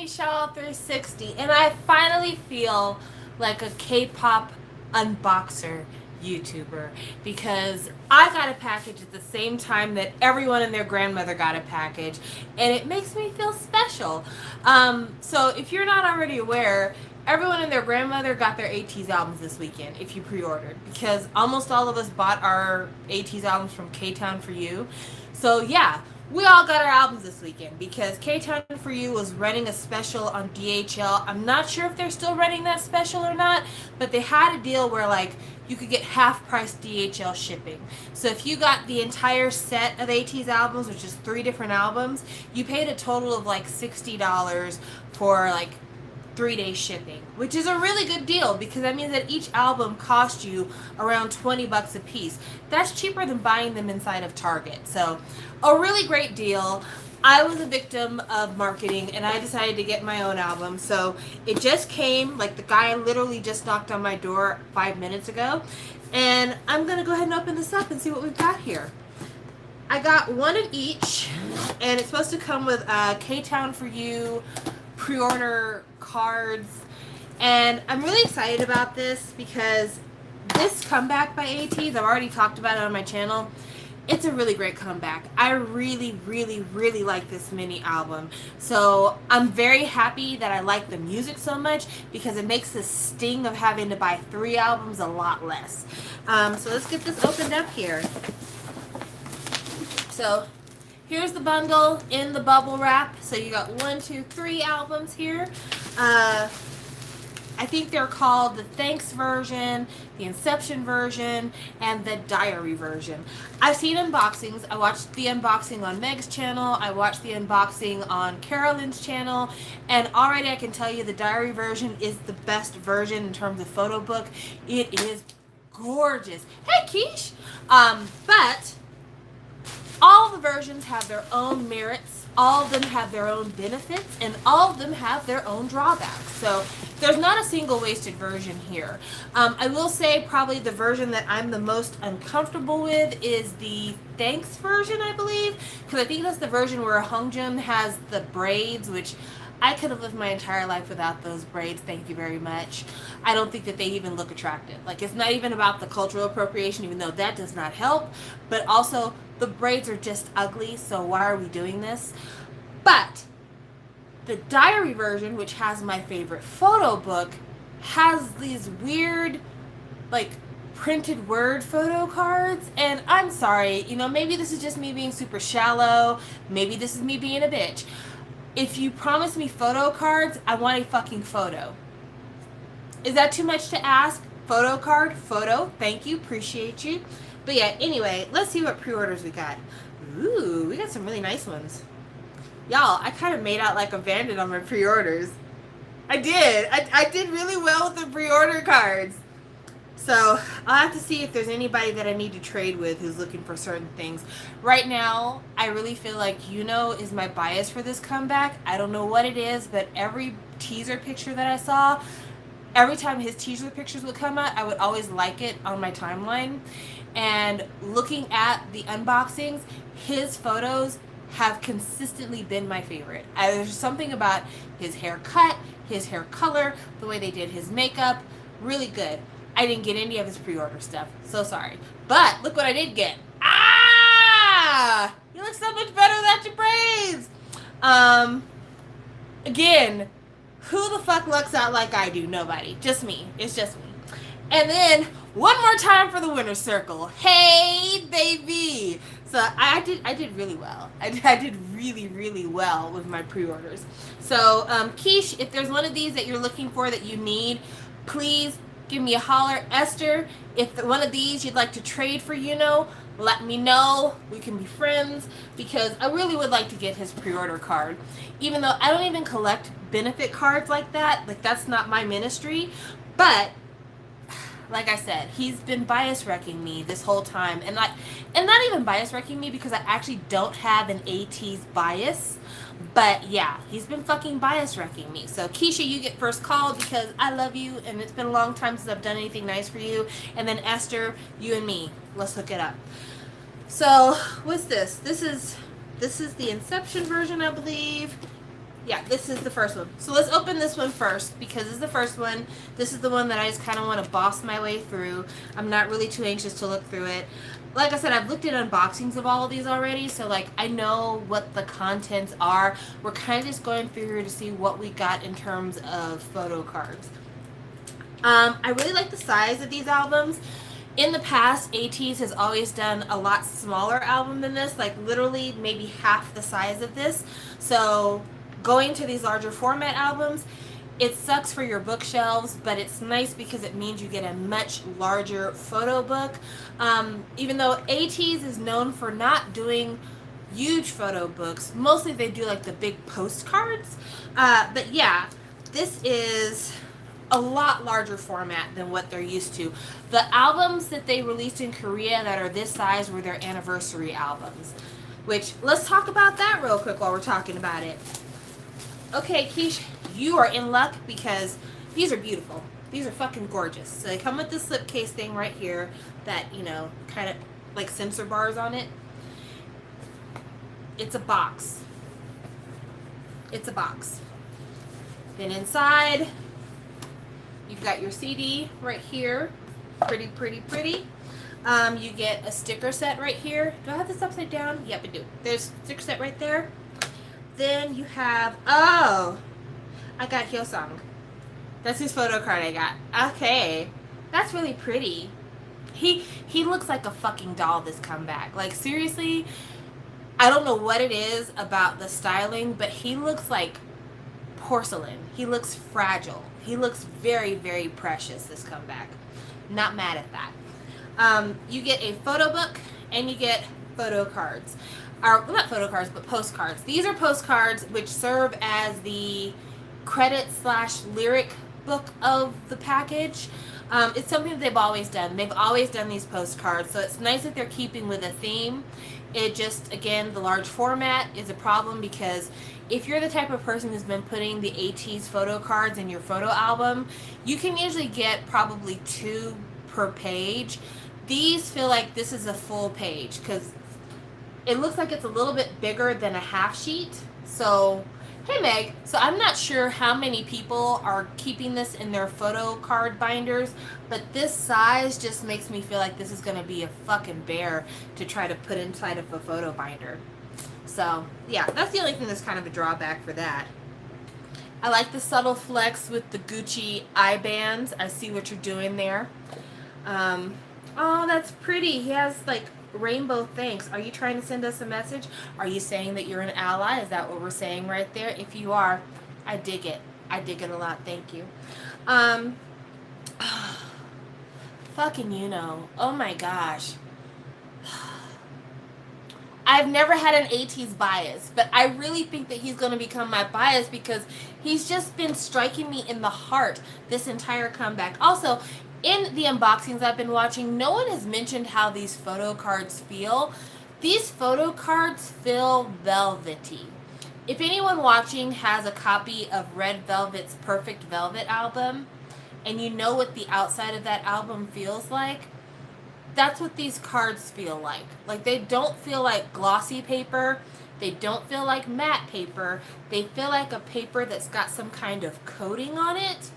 Michelle 360, and I finally feel like a K-pop unboxer YouTuber because I got a package at the same time that everyone and their grandmother got a package, and it makes me feel special. So if you're not already aware, everyone and their grandmother got their Ateez albums this weekend if you pre-ordered, because almost all of us bought our Ateez albums from K-Town For You. So yeah, we all got our albums this weekend because K-Town For You was running a special on DHL. I'm not sure if they're still running that special or not, but they had a deal where like you could get half price DHL shipping. So if you got the entire set of Ateez albums, which is 3 different albums, you paid a total of like $60 for like 3-day shipping, which is a really good deal because that means that each album cost you around $20 a piece. That's cheaper than buying them inside of Target. So a really great deal. I was a victim of marketing and I decided to get my own album. So it just came, like the guy literally just knocked on my door 5 minutes ago, and I'm gonna go ahead and open this up and see what we've got here. I got one of each, and it's supposed to come with K-Town For You pre-order cards, and I'm really excited about this because this comeback by Ateez, I've already talked about it on my channel. It's a really great comeback. I really, really, really like this mini album. So I'm very happy that I like the music so much because it makes the sting of having to buy 3 albums a lot less. So let's get this opened up here. So here's the bundle in the bubble wrap. So you got 1, 2, 3 albums here. I think they're called the Thanks version, the Inception version, and the Diary version. I've seen unboxings. I watched the unboxing on Meg's channel. I watched the unboxing on Carolyn's channel. And already I can tell you the Diary version is the best version in terms of photo book. It is gorgeous. Hey, Keish! But all the versions have their own merits, all of them have their own benefits, and all of them have their own drawbacks. So there's not a single wasted version here. I will say probably the version that I'm the most uncomfortable with is the Thanks version, I believe, because I think that's the version where Hungjun has the braids, which I could have lived my entire life without those braids, thank you very much. I don't think that they even look attractive. Like, it's not even about the cultural appropriation, even though that does not help, but also the braids are just ugly, so why are we doing this? But the Diary version, which has my favorite photo book, has these weird, like, printed word photo cards, and I'm sorry, you know, maybe this is just me being super shallow, maybe this is me being a bitch. If you promise me photo cards, I want a fucking photo. Is that too much to ask? Photo card, photo, thank you, appreciate you. But yeah, anyway, let's see what pre-orders we got. Ooh, we got some really nice ones. Y'all, I kind of made out like a bandit on my pre-orders. I did. I did really well with the pre-order cards. So I'll have to see if there's anybody that I need to trade with who's looking for certain things. Right now, I really feel like Yuno is my bias for this comeback. I don't know what it is, but every teaser picture that I saw, every time his teaser pictures would come out, I would always like it on my timeline. And looking at the unboxings, his photos have consistently been my favorite. There's something about his haircut, his hair color, the way they did his makeup, really good. I didn't get any of his pre-order stuff, so sorry. But look what I did get. Ah! You look so much better without your braids! Again, who the fuck looks out like I do? Nobody. Just me. It's just me. And then, one more time for the winner's circle. Hey, baby! So I did really well. I did really, really well with my pre-orders. So, Keish, if there's one of these that you're looking for that you need, please give me a holler. Esther, if one of these you'd like to trade for, let me know. We can be friends because I really would like to get his pre-order card. Even though I don't even collect benefit cards like that. Like, that's not my ministry. But like I said, he's been bias wrecking me this whole time, and not even bias wrecking me because I actually don't have an Ateez bias, but yeah, he's been fucking bias wrecking me. So Keisha, you get first call because I love you, and it's been a long time since I've done anything nice for you. And then Esther, you and me, let's hook it up. So what's this? This is the Inception version, I believe. Yeah, this is the first one. So let's open this one first because this is the first one. This is the one that I just kind of want to boss my way through. I'm not really too anxious to look through it. Like I said, I've looked at unboxings of all of these already, so like I know what the contents are. We're kind of just going through here to see what we got in terms of photo cards. I really like the size of these albums. In the past, Ateez has always done a lot smaller album than this, like literally maybe half the size of this. So going to these larger format albums, it sucks for your bookshelves, but it's nice because it means you get a much larger photo book. Even though Ateez is known for not doing huge photo books, mostly they do like the big postcards. But yeah, this is a lot larger format than what they're used to. The albums that they released in Korea that are this size were their anniversary albums, which let's talk about that real quick while we're talking about it. Okay, Keish, you are in luck because these are beautiful. These are fucking gorgeous. So they come with this slipcase thing right here that, you know, kind of like sensor bars on it. It's a box. It's a box. Then inside, you've got your CD right here. Pretty, pretty, pretty. You get a sticker set right here. Do I have this upside down? Yep, I do. There's a sticker set right there. Then you have, oh, I got Hyosung. That's his photo card I got. Okay. That's really pretty. He looks like a fucking doll this comeback. Like, seriously, I don't know what it is about the styling, but he looks like porcelain. He looks fragile. He looks very, very precious this comeback. Not mad at that. You get a photo book and you get photo cards. Well, not photo cards, but postcards. These are postcards which serve as the credit/lyric book of the package. It's something that they've always done. They've always done these postcards, so it's nice that they're keeping with a theme. It just, again, the large format is a problem because if you're the type of person who's been putting the Ateez photo cards in your photo album, you can usually get probably 2 per page. These feel like this is a full page because it looks like it's a little bit bigger than a half sheet. So, hey Meg, so I'm not sure how many people are keeping this in their photo card binders, but this size just makes me feel like this is going to be a fucking bear to try to put inside of a photo binder. So, yeah, that's the only thing that's kind of a drawback for that. I like the subtle flex with the Gucci eye bands. I see what you're doing there. Oh, that's pretty. He has, like, rainbow thanks. Are you trying to send us a message? Are you saying that you're an ally? Is that what we're saying right there? If you are, I dig it. I dig it a lot. Thank you. Fucking you know. Oh my gosh. I've never had an Ateez bias, but I really think that he's going to become my bias because he's just been striking me in the heart this entire comeback. Also, in the unboxings I've been watching, no one has mentioned how these photo cards feel. These photo cards feel velvety. If anyone watching has a copy of Red Velvet's Perfect Velvet album, and you know what the outside of that album feels like, that's what these cards feel like. Like, they don't feel like glossy paper. They don't feel like matte paper. They feel like a paper that's got some kind of coating on it.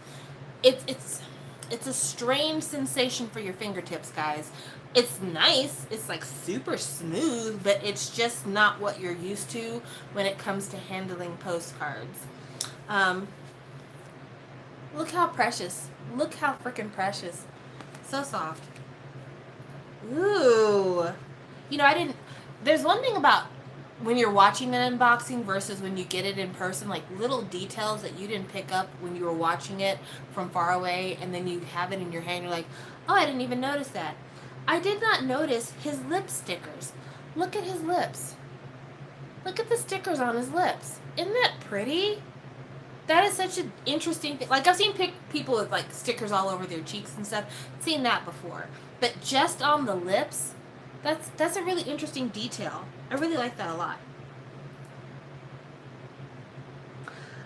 It's a strange sensation for your fingertips, guys. It's nice. It's like super smooth, but it's just not what you're used to when it comes to handling postcards. Look how precious. Look how freaking precious. So soft. Ooh. You know, there's one thing about when you're watching an unboxing versus when you get it in person, like little details that you didn't pick up when you were watching it from far away, and then you have it in your hand, you're like, oh, I didn't even notice that. I did not notice his lip stickers. Look at his lips. Look at the stickers on his lips. Isn't that pretty? That is such an interesting thing. Like, I've seen people with, like, stickers all over their cheeks and stuff. Seen that before. But just on the lips, that's a really interesting detail. I really like that a lot.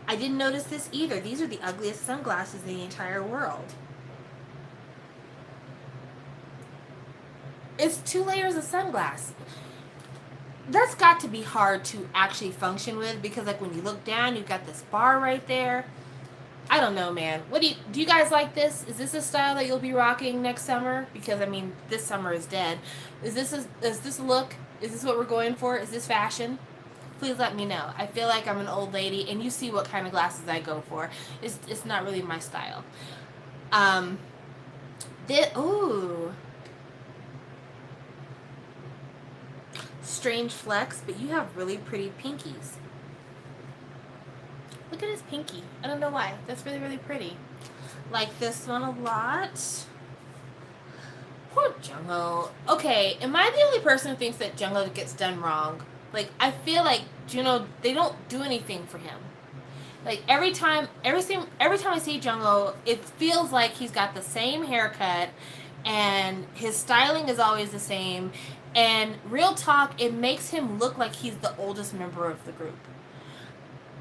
I didn't notice this either. These are the ugliest sunglasses in the entire world. It's 2 layers of sunglasses. that's got to be hard to actually function with, because like when you look down, you've got this bar right there. I don't know, man. What do you guys like this? Is this a style that you'll be rocking next summer? Because I mean, this summer is dead. Is this a look? Is this what we're going for? Is this fashion? Please let me know. I feel like I'm an old lady, and you see what kind of glasses I go for. It's not really my style. Ooh, strange flex, but you have really pretty pinkies. Look at his pinky. I don't know why. That's really, really pretty. Like this one a lot. Poor Jungho. Okay, am I the only person who thinks that Jungho gets done wrong? Like, I feel like, they don't do anything for him. Like, every time I see Jungho, it feels like he's got the same haircut, and his styling is always the same, and real talk, it makes him look like he's the oldest member of the group.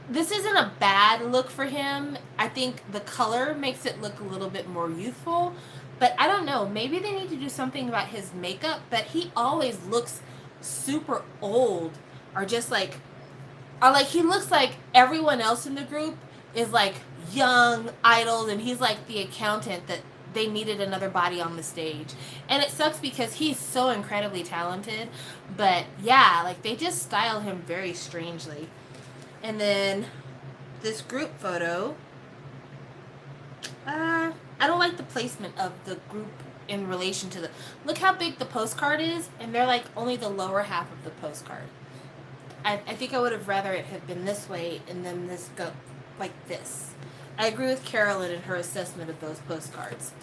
This isn't a bad look for him. I think the color makes it look a little bit more youthful, but I don't know. Maybe they need to do something about his makeup, but he always looks super old, or he looks like everyone else in the group is like young idols, and he's like the accountant that they needed another body on the stage. And it sucks because he's so incredibly talented, but yeah, like they just style him very strangely. And then this group photo, I don't like the placement of the group in relation to look how big the postcard is, and they're like only the lower half of the postcard. I think I would have rather it have been this way and then this go like this. I agree with Carolyn in her assessment of those postcards.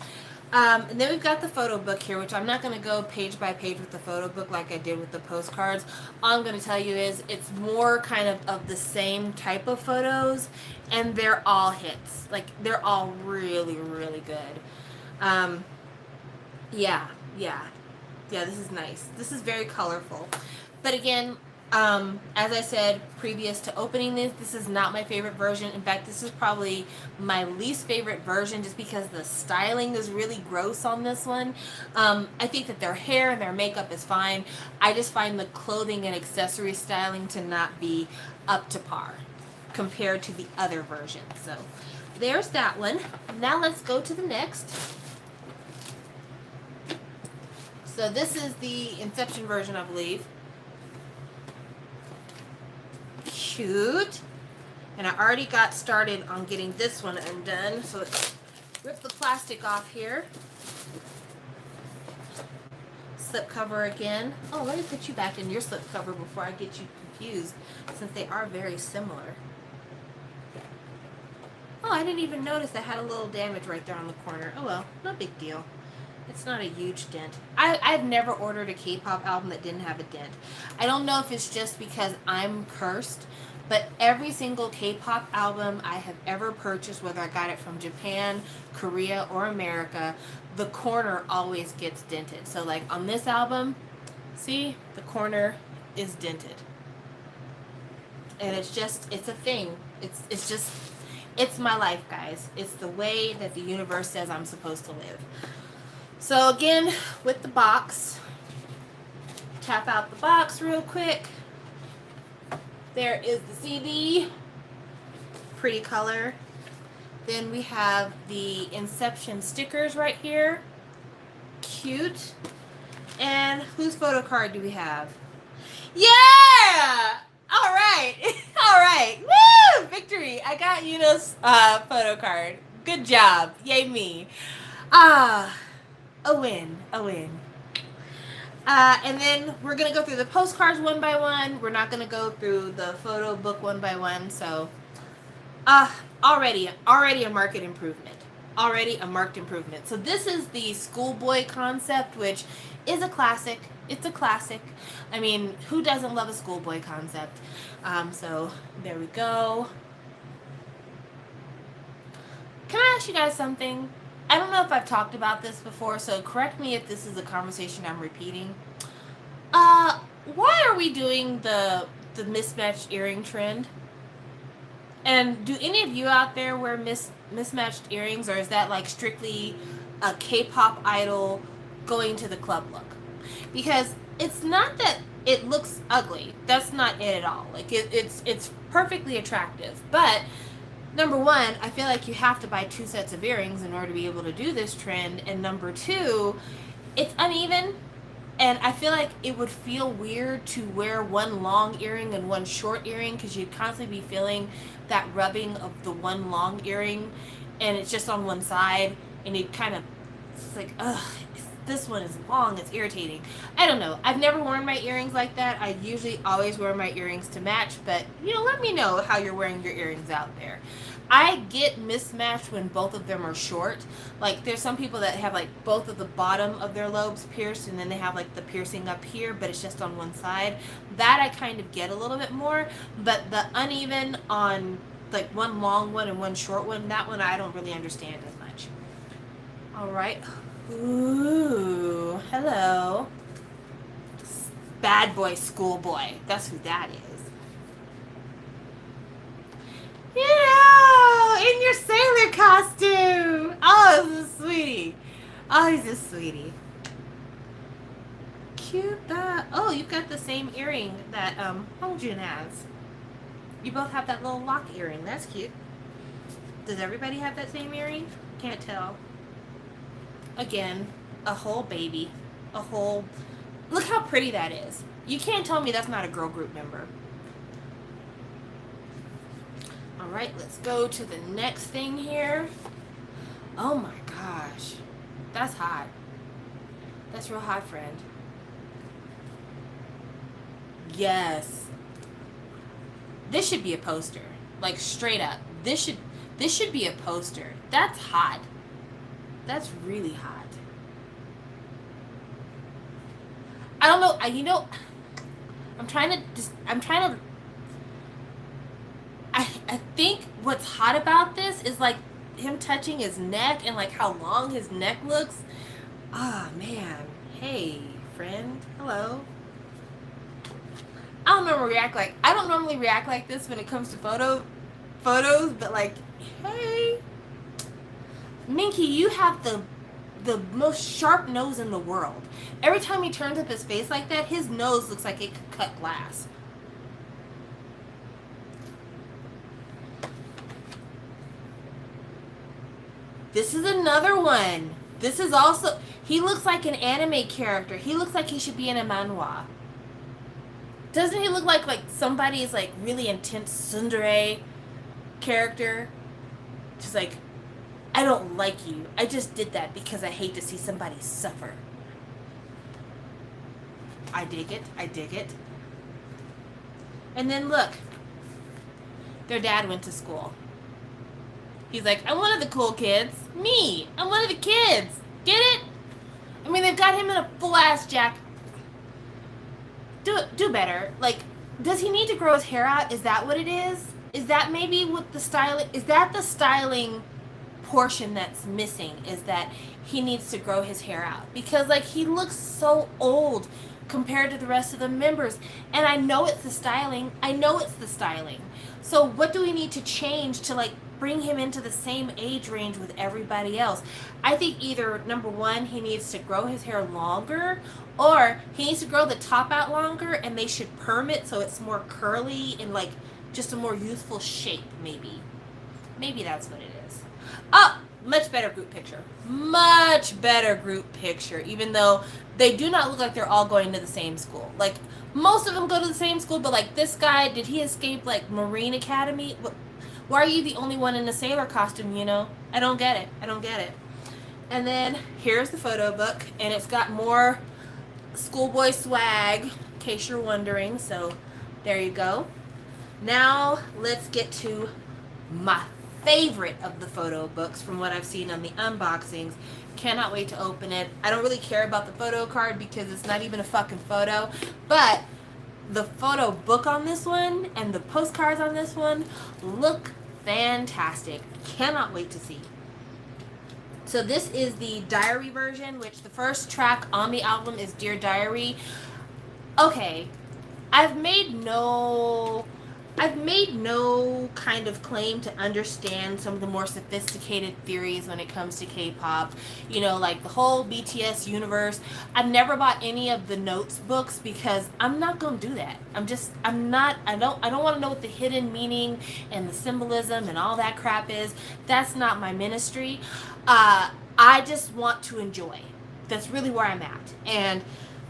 And then we've got the photo book here, which I'm not going to go page by page with the photo book like I did with the postcards. All I'm going to tell you is it's more kind of the same type of photos, and they're all hits. Like, they're all really, really good. Yeah, this is nice. This is very colorful. But again, as I said previous to opening this is not my favorite version. In fact, this is probably my least favorite version, just because the styling is really gross on this one. I think that their hair and their makeup is fine. I just find the clothing and accessory styling to not be up to par compared to the other version. So there's that one. Now let's go to the next. So this is the Inception version, I believe. Cute. And I already got started on getting this one undone. So let's rip the plastic off here. Slip cover again. Oh, let me put you back in your slip cover before I get you confused, since they are very similar. Oh, I didn't even notice I had a little damage right there on the corner. Oh well, no big deal. It's not a huge dent. I've never ordered a K-pop album that didn't have a dent. I don't know if it's just because I'm cursed, but every single K-pop album I have ever purchased, whether I got it from Japan, Korea, or America, the corner always gets dented. So like on this album, see, the corner is dented. And it's a thing. It's my life, guys. It's the way that the universe says I'm supposed to live. So again, with the box, tap out the box real quick. There is the CD, pretty color. Then we have the Inception stickers right here, cute. And whose photo card do we have? Yeah! All right, all right, woo! Victory! I got Yuno's photo card. Good job, yay me. A win, a win. And then we're going to go through the postcards one by one. We're not going to go through the photo book one by one. So, already a market improvement. Already a marked improvement. So this is the schoolboy concept, which is a classic. It's a classic. I mean, who doesn't love a schoolboy concept? So there we go. Can I ask you guys something? I don't know if I've talked about this before, so correct me if this is a conversation I'm repeating. Why are we doing the mismatched earring trend? And do any of you out there wear mismatched earrings, or is that like strictly a K-pop idol going to the club look? Because it's not that it looks ugly. That's not it at all. Like it's perfectly attractive. But number one, I feel like you have to buy 2 sets of earrings in order to be able to do this trend. And number two, it's uneven. And I feel like it would feel weird to wear one long earring and one short earring because you'd constantly be feeling that rubbing of the one long earring and it's just on one side and it kind of, it's like, ugh, this one is long, it's irritating. I don't know. I've never worn my earrings like that. I usually always wear my earrings to match, but, let me know how you're wearing your earrings out there. I get mismatched when both of them are short. Like, there's some people that have, like, both of the bottom of their lobes pierced, and then they have, like, the piercing up here, but it's just on one side. That I kind of get a little bit more, but the uneven on, like, one long one and one short one, that one I don't really understand as much. All right. Ooh, hello. Bad boy, schoolboy. That's who that is. In your sailor costume. Oh, this is a sweetie. Oh, he's a sweetie. Cute. Oh, you've got the same earring that Hongjun has. You both have that little lock earring. That's cute. Does everybody have that same earring? Can't tell. Again, a whole baby. A whole... Look how pretty that is. You can't tell me that's not a girl group member. Alright, let's go to the next thing here. Oh my gosh. That's hot. That's real hot, friend. Yes. This should be a poster. Like, straight up. This should be a poster. That's hot. That's really hot. I don't know. I'm trying to I think what's hot about this is like him touching his neck and like how long his neck looks. Ah, man. Hey, friend. Hello. I don't normally react like this when it comes to photos, but like, hey, Minky, you have the most sharp nose in the world. Every time he turns up his face like that, his nose looks like it could cut glass. This is another one. This is also... He looks like an anime character. He looks like he should be in a manhwa. Doesn't he look like somebody's like really intense tsundere character? Just like, I don't like you. I just did that because I hate to see somebody suffer. I dig it. I dig it. And then look. Their dad went to school. He's like, I'm one of the cool kids. Me. I'm one of the kids. Get it? I mean, they've got him in a full-ass jacket. Do better. Like, does he need to grow his hair out? Is that what it is? Is that maybe what the styling... Is that the styling portion that's missing? Is that he needs to grow his hair out? Because, like, he looks so old compared to the rest of the members. And I know it's the styling. So what do we need to change to, like, bring him into the same age range with everybody else? I think either, number one, he needs to grow his hair longer, or he needs to grow the top out longer and they should perm it so it's more curly and like just a more youthful shape, maybe. Maybe that's what it is. Oh, much better group picture. Much better group picture, even though they do not look like they're all going to the same school. Like, most of them go to the same school, but like this guy, did he escape like Marine Academy? Why are you the only one in a sailor costume, you know? I don't get it. And then here's the photo book, and it's got more schoolboy swag, in case you're wondering. So there you go. Now let's get to my favorite of the photo books from what I've seen on the unboxings. Cannot wait to open it. I don't really care about the photo card because it's not even a fucking photo, but the photo book on this one and the postcards on this one look fantastic. Cannot wait to see. So this is the diary version, which the first track on the album is Dear Diary. Okay, I've made no I've made no kind of claim to understand some of the more sophisticated theories when it comes to K-pop. You know, like the whole BTS universe. I've never bought any of the notes books because I'm not gonna do that. I don't want to know what the hidden meaning and the symbolism and all that crap is. That's not my ministry. I just want to enjoy. That's really where I'm at. And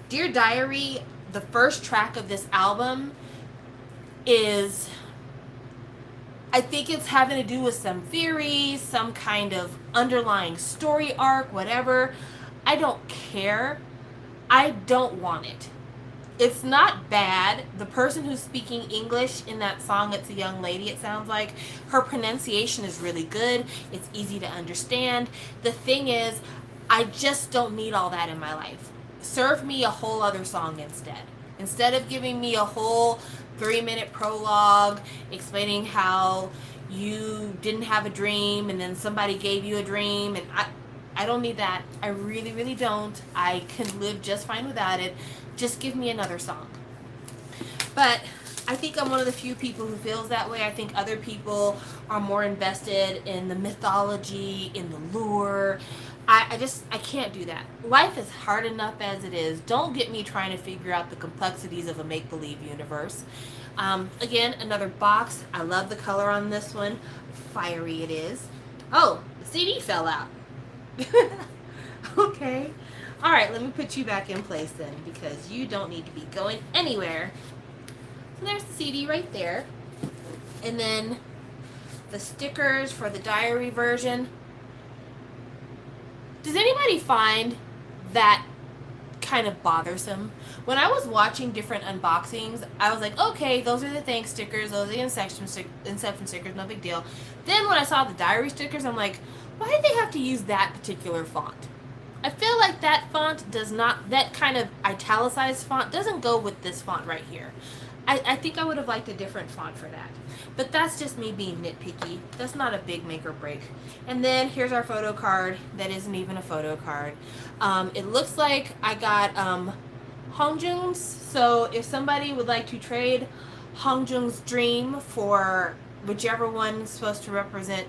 Dear Diary, the first track of this album, is, I think it's having to do with some theory, some kind of underlying story arc, whatever. I don't care. I don't want it. It's not bad. The person who's speaking English in that song, it's a young lady, it sounds like. Her pronunciation is really good. It's easy to understand. The thing is, I just don't need all that in my life. Serve me a whole other song instead. Instead of giving me a whole 3-minute prologue explaining how you didn't have a dream and then somebody gave you a dream, and I don't need that. I really, really don't. I can live just fine without it. Just give me another song. But I think I'm one of the few people who feels that way. I think other people are more invested in the mythology, in the lure. I can't do that. Life is hard enough as it is. Don't get me trying to figure out the complexities of a make-believe universe. Again, another box. I love the color on this one. Fiery it is. Oh, the CD fell out. Okay. All right, let me put you back in place then, because you don't need to be going anywhere. So there's the CD right there. And then the stickers for the diary version. Does anybody find that kind of bothersome? When I was watching different unboxings, I was like, okay, those are the thanks stickers, those are the Inception stickers, no big deal. Then when I saw the diary stickers, I'm like, why did they have to use that particular font? I feel like that font does not, that kind of italicized font doesn't go with this font right here. I think I would have liked a different font for that. But that's just me being nitpicky. That's not a big make or break. And then here's our photo card. That isn't even a photo card. It looks like I got Hongjoong's. So if somebody would like to trade Hongjoong's dream for whichever one's supposed to represent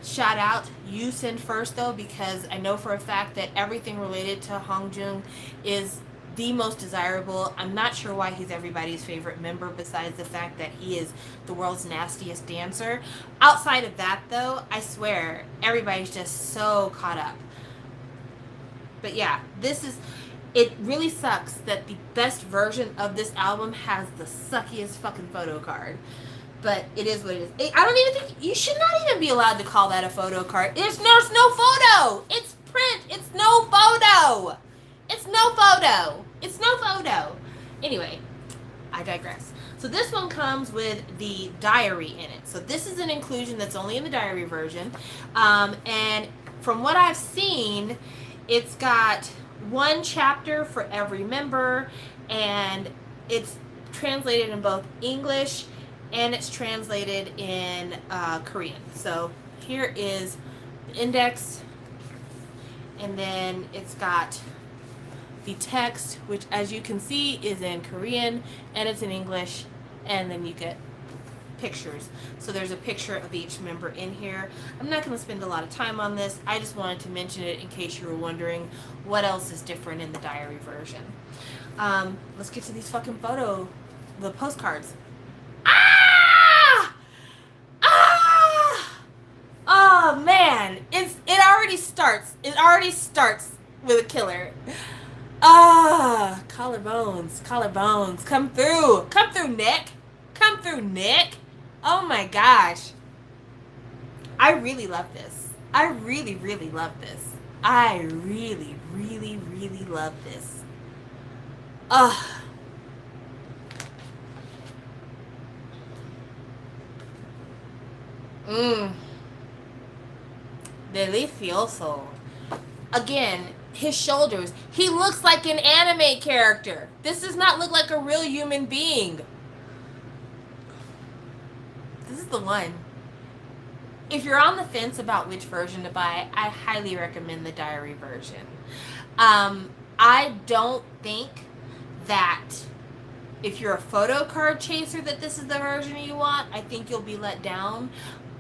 shout out. You send first though, because I know for a fact that everything related to Hongjoong is the most desirable. I'm not sure why he's everybody's favorite member besides the fact that he is the world's nastiest dancer. Outside of that though, I swear everybody's just so caught up. But yeah, it really sucks that the best version of this album has the suckiest fucking photo card. But it is what it is. I don't even think, you should not even be allowed to call that a photo card. There's no photo. It's print. It's no photo. It's no photo. It's no photo. Anyway, I digress. So this one comes with the diary in it. So this is an inclusion that's only in the diary version. And from what I've seen, it's got one chapter for every member, and it's translated in both English and it's translated in Korean. So here is the index, and then it's got the text, which as you can see is in Korean and it's in English, and then you get pictures. So there's a picture of each member in here. I'm not going to spend a lot of time on this. I just wanted to mention it in case you were wondering what else is different in the diary version. Let's get to these fucking the postcards. Ah! Ah! Oh man, it already starts with a killer. Collarbones, come through, Nick. Oh my gosh, I really love this. I really, really love this. I really, really, really love this. Delicioso. Again, his shoulders. He looks like an anime character. This does not look like a real human being. This is the one. If you're on the fence about which version to buy, I highly recommend the diary version. I don't think that if you're a photo card chaser that this is the version you want, I think you'll be let down.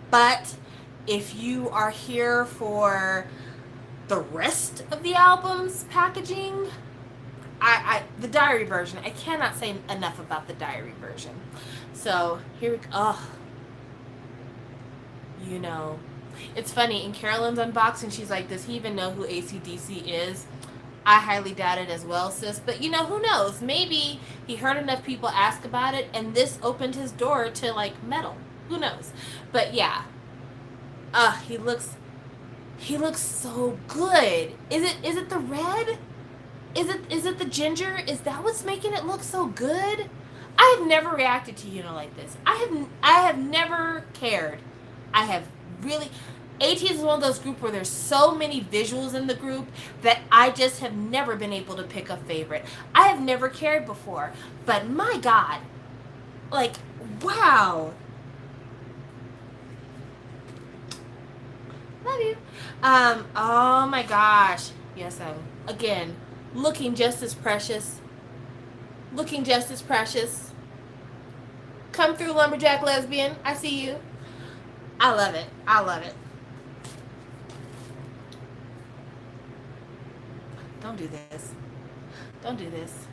But if you are here for the rest of the album's packaging, the diary version, I cannot say enough about the diary version. So here we go. Oh, you know, it's funny, in Carolyn's unboxing, she's like, does he even know who AC/DC is? I highly doubt it as well, sis. But, you know, who knows? Maybe he heard enough people ask about it, and this opened his door to, like, metal. Who knows? But, yeah. He looks so good. Is it the red? Is it the ginger? Is that what's making it look so good? I have never reacted to like this. I have never cared. I have really... Ateez is one of those groups where there's so many visuals in the group that I just have never been able to pick a favorite. I have never cared before. But my God. Like, wow. Love you. Oh my gosh. Yes, again, looking just as precious. Looking just as precious. Come through, lumberjack lesbian. I see you. I love it. I love it. Don't do this. Don't do this.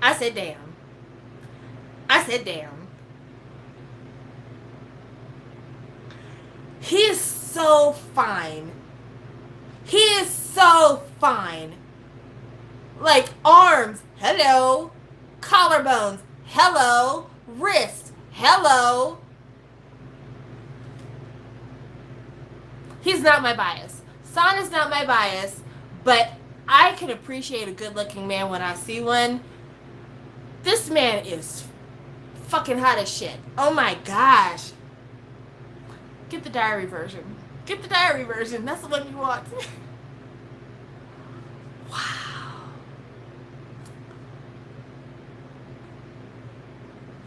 I said damn. I said damn. He is so fine. He is so fine. Like, arms, hello. Collarbones, hello. Wrist, hello. He's not my bias. San is not my bias, but I can appreciate a good-looking man when I see one. This man is fucking hot as shit. Oh my gosh. Get the diary version. Get the diary version. That's the one you want. Wow.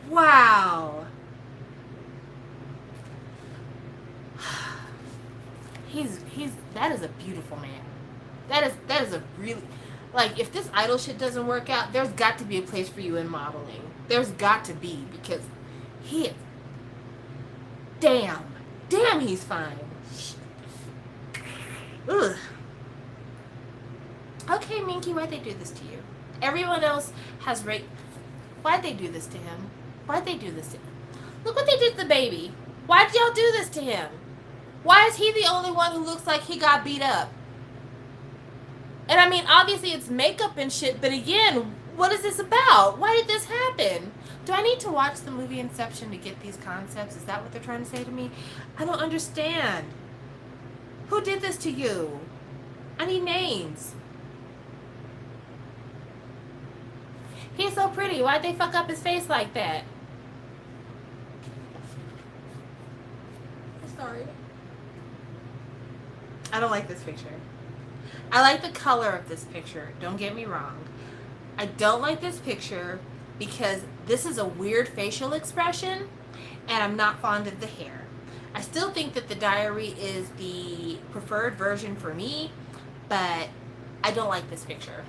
Wow. That is a beautiful man. That is a really, like, if this idol shit doesn't work out, there's got to be a place for you in modeling. There's got to be, because he is, damn, he's fine. Ugh. Okay, Minky, why'd they do this to you? Everyone else has why'd they do this to him? Why'd they do this to him? Look what they did to the baby. Why'd y'all do this to him? Why is he the only one who looks like he got beat up? And I mean, obviously it's makeup and shit, but again, what is this about? Why did this happen? Do I need to watch the movie Inception to get these concepts? Is that what they're trying to say to me? I don't understand. Who did this to you? I need names. He's so pretty. Why'd they fuck up his face like that? I'm sorry. I don't like this picture. I like the color of this picture. Don't get me wrong. I don't like this picture because this is a weird facial expression and I'm not fond of the hair. I still think that the diary is the preferred version for me, but I don't like this picture.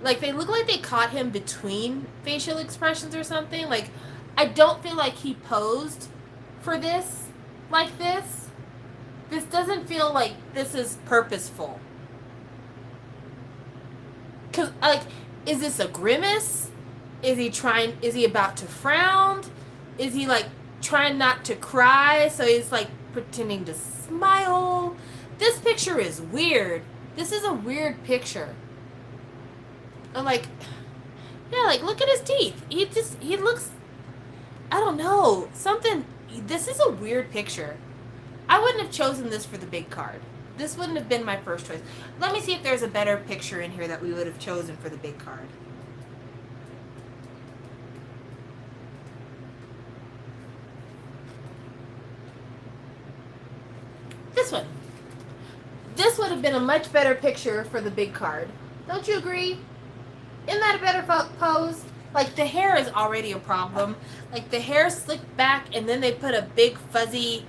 Like, they look like they caught him between facial expressions or something. Like, I don't feel like he posed for this like this. This doesn't feel like this is purposeful. Cause, like, is this a grimace? Is he about to frown? Is he, like, trying not to cry, so he's, like, pretending to smile? This picture is weird. This is a weird picture. Like, yeah, like, look at his teeth. He looks, I don't know, something. This is a weird picture. I wouldn't have chosen this for the big card. This wouldn't have been my first choice. Let me see if there's a better picture in here that we would have chosen for the big card. This one. This would have been a much better picture for the big card. Don't you agree? Isn't that a better pose? Like, the hair is already a problem. Like, the hair slicked back, and then they put a big fuzzy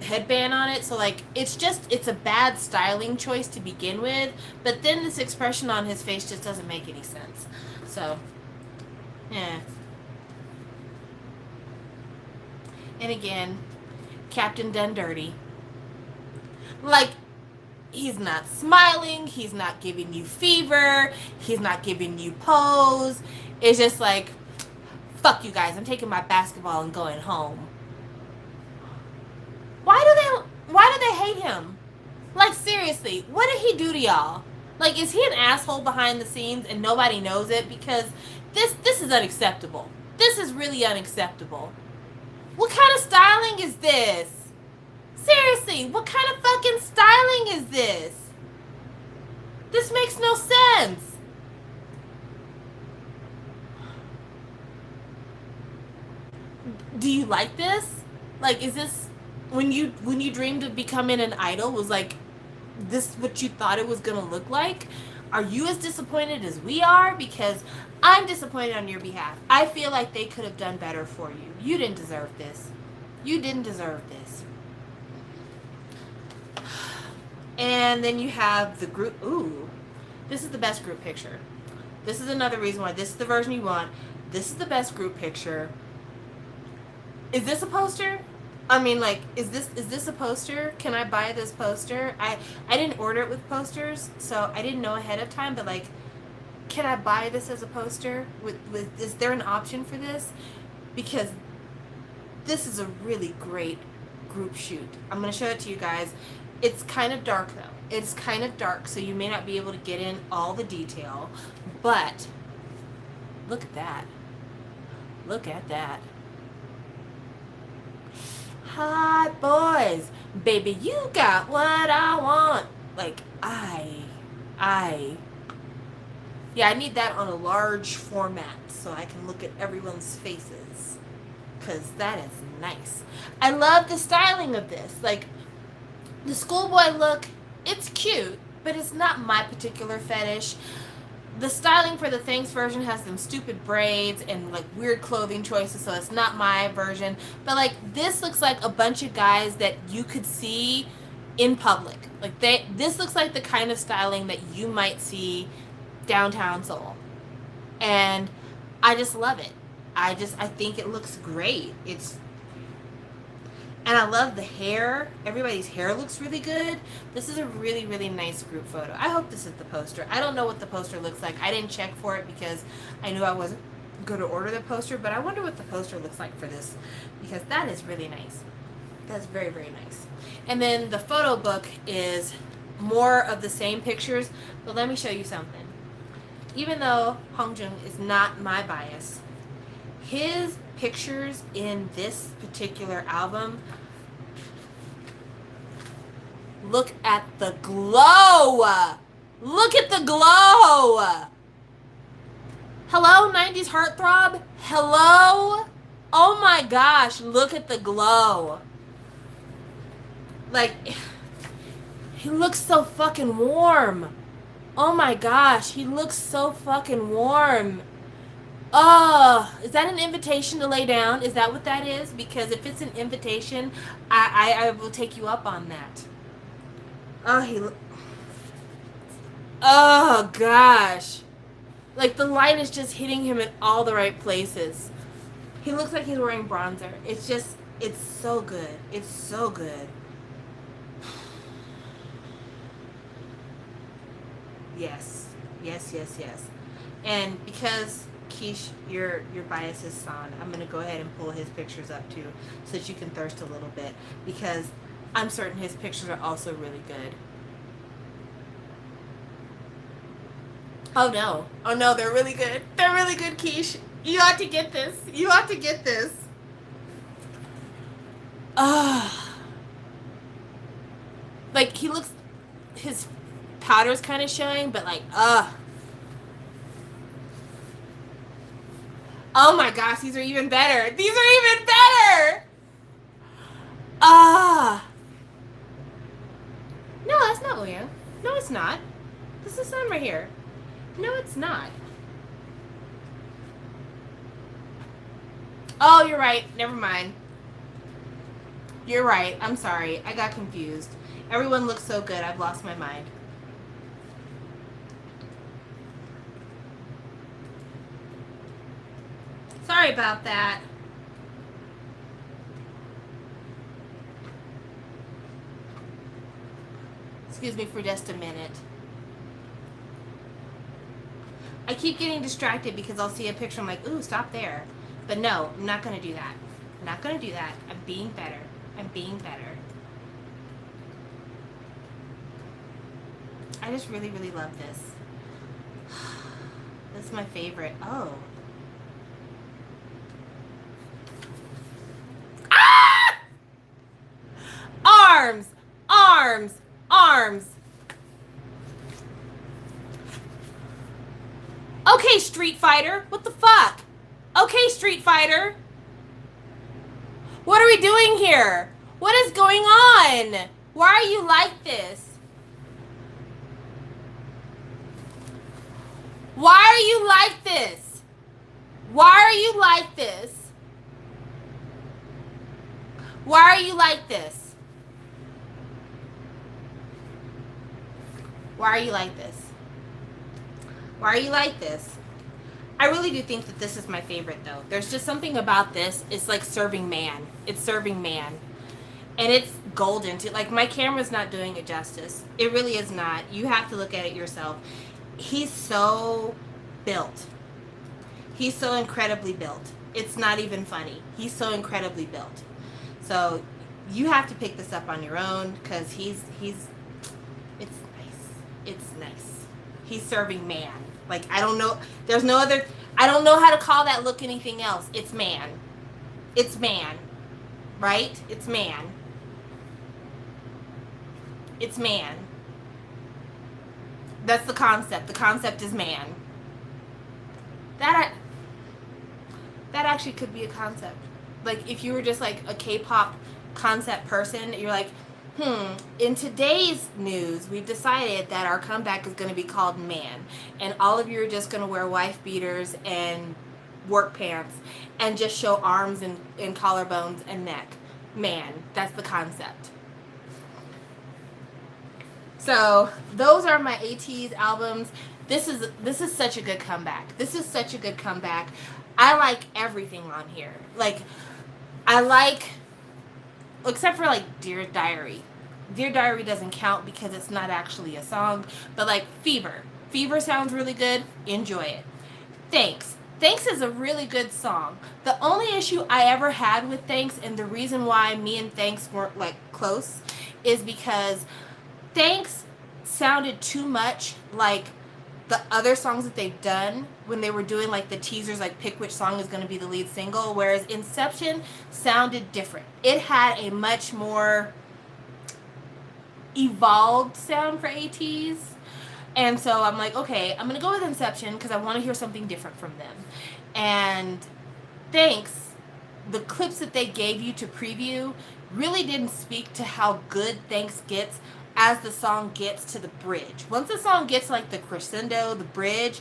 headband on it. So, like, it's a bad styling choice to begin with. But then this expression on his face just doesn't make any sense. So, yeah. And again, Captain Done Dirty. Like, he's not smiling, he's not giving you fever, he's not giving you pose. It's just like, fuck you guys, I'm taking my basketball and going home. Why do they hate him? Like, seriously, what did he do to y'all? Like, is he an asshole behind the scenes and nobody knows it? Because this is unacceptable. This is really unacceptable. What kind of styling is this? Seriously, what kind of fucking styling is this? This makes no sense. Do you like this? Like, is this when you dreamed of becoming an idol, was like this what you thought it was gonna look like? Are you as disappointed as we are? Because I'm disappointed on your behalf. I feel like they could have done better for you. You didn't deserve this. You didn't deserve this. And then you have the group. Ooh, this is the best group picture. This is another reason why this is the version you want. This is the best group picture. Is this a poster? I mean, like, is this a poster? Can I buy this poster? I didn't order it with posters, so I didn't know ahead of time. But like, can I buy this as a poster? Is there an option for this? Because this is a really great group shoot. I'm gonna show it to you guys. It's kind of dark though. It's kind of dark, so you may not be able to get in all the detail. But look at that. Look at that. Hot boys, baby, you got what I want. Like, yeah, I need that on a large format so I can look at everyone's faces, because that is nice. I love the styling of this. Like, the schoolboy look, it's cute, but it's not my particular fetish. The styling for the Thanks version has them stupid braids and like weird clothing choices, so it's not my version. But like, this looks like a bunch of guys that you could see in public. Like, this looks like the kind of styling that you might see downtown Seoul. And I just love it. I think it looks great. And I love the hair. Everybody's hair looks really good. This is a really, really nice group photo. I hope this is the poster. I don't know what the poster looks like. I didn't check for it because I knew I wasn't going to order the poster, but I wonder what the poster looks like for this, because that is really nice. That's very, very nice. And then the photo book is more of the same pictures, but let me show you something. Even though Hongjung is not my bias, his pictures in this particular album, look at the glow. Look at the glow. Hello, 90s heartthrob. Hello. Oh my gosh, look at the glow. Like, he looks so fucking warm. Oh my gosh, he looks so fucking warm. Oh, is that an invitation to lay down? Is that what that is? Because if it's an invitation, I will take you up on that. Oh gosh. Like, the light is just hitting him in all the right places. He looks like he's wearing bronzer. It's so good. It's so good. Yes. Yes, yes, yes. And because Keish, your bias is San, I'm going to go ahead and pull his pictures up too, so that you can thirst a little bit, because I'm certain his pictures are also really good. Oh no, they're really good. They're really good, Keish. You ought to get this. You ought to get this. Like, he looks, his powder's kind of showing, but like, oh my gosh, these are even better. These are even better. No, that's not Wooyoung. No, it's not. This is Sun right here. No, it's not. Oh, you're right. Never mind. You're right. I'm sorry. I got confused. Everyone looks so good. I've lost my mind. Sorry about that. Excuse me for just a minute. I keep getting distracted because I'll see a picture. I'm like, ooh, stop there. But no, I'm not going to do that. I'm not going to do that. I'm being better. I'm being better. I just really, really love this. This is my favorite. Oh. Ah! Arms! Arms! Arms! Okay, Street Fighter. What the fuck? Okay, Street Fighter. What are we doing here? What is going on? Why are you like this? Why are you like this? Why are you like this? Why are you like this? Why are you like this? Why are you like this? I really do think that this is my favorite, though. There's just something about this. It's like serving man. It's serving man. And it's golden, too. Like, my camera's not doing it justice. It really is not. You have to look at it yourself. He's so built. He's so incredibly built. It's not even funny. He's so incredibly built. So, you have to pick this up on your own, because it's nice. It's nice. He's serving man. Like, I don't know. There's no other. I don't know how to call that look anything else. It's man. It's man. Right? It's man. It's man. That's the concept. The concept is man. That actually could be a concept. Like, if you were just like a K-pop concept person, you're like, in today's news, we've decided that our comeback is going to be called Man. And all of you are just going to wear wife beaters and work pants and just show arms and collarbones and neck. Man. That's the concept. So, those are my Ateez albums. This is such a good comeback. This is such a good comeback. I like everything on here. Like, I like... except for, like, Dear Diary. Dear Diary doesn't count because it's not actually a song. But, like, Fever. Fever sounds really good. Enjoy it. Thanks. Thanks is a really good song. The only issue I ever had with Thanks, and the reason why me and Thanks weren't, like, close, is because Thanks sounded too much like the other songs that they've done when they were doing like the teasers, like pick which song is going to be the lead single, whereas Inception sounded different. It had a much more evolved sound for Ateez. And so I'm like, okay, I'm going to go with Inception because I want to hear something different from them. And Thanks, the clips that they gave you to preview really didn't speak to how good Thanks gets as the song gets to the bridge. Once the song gets like the crescendo, the bridge,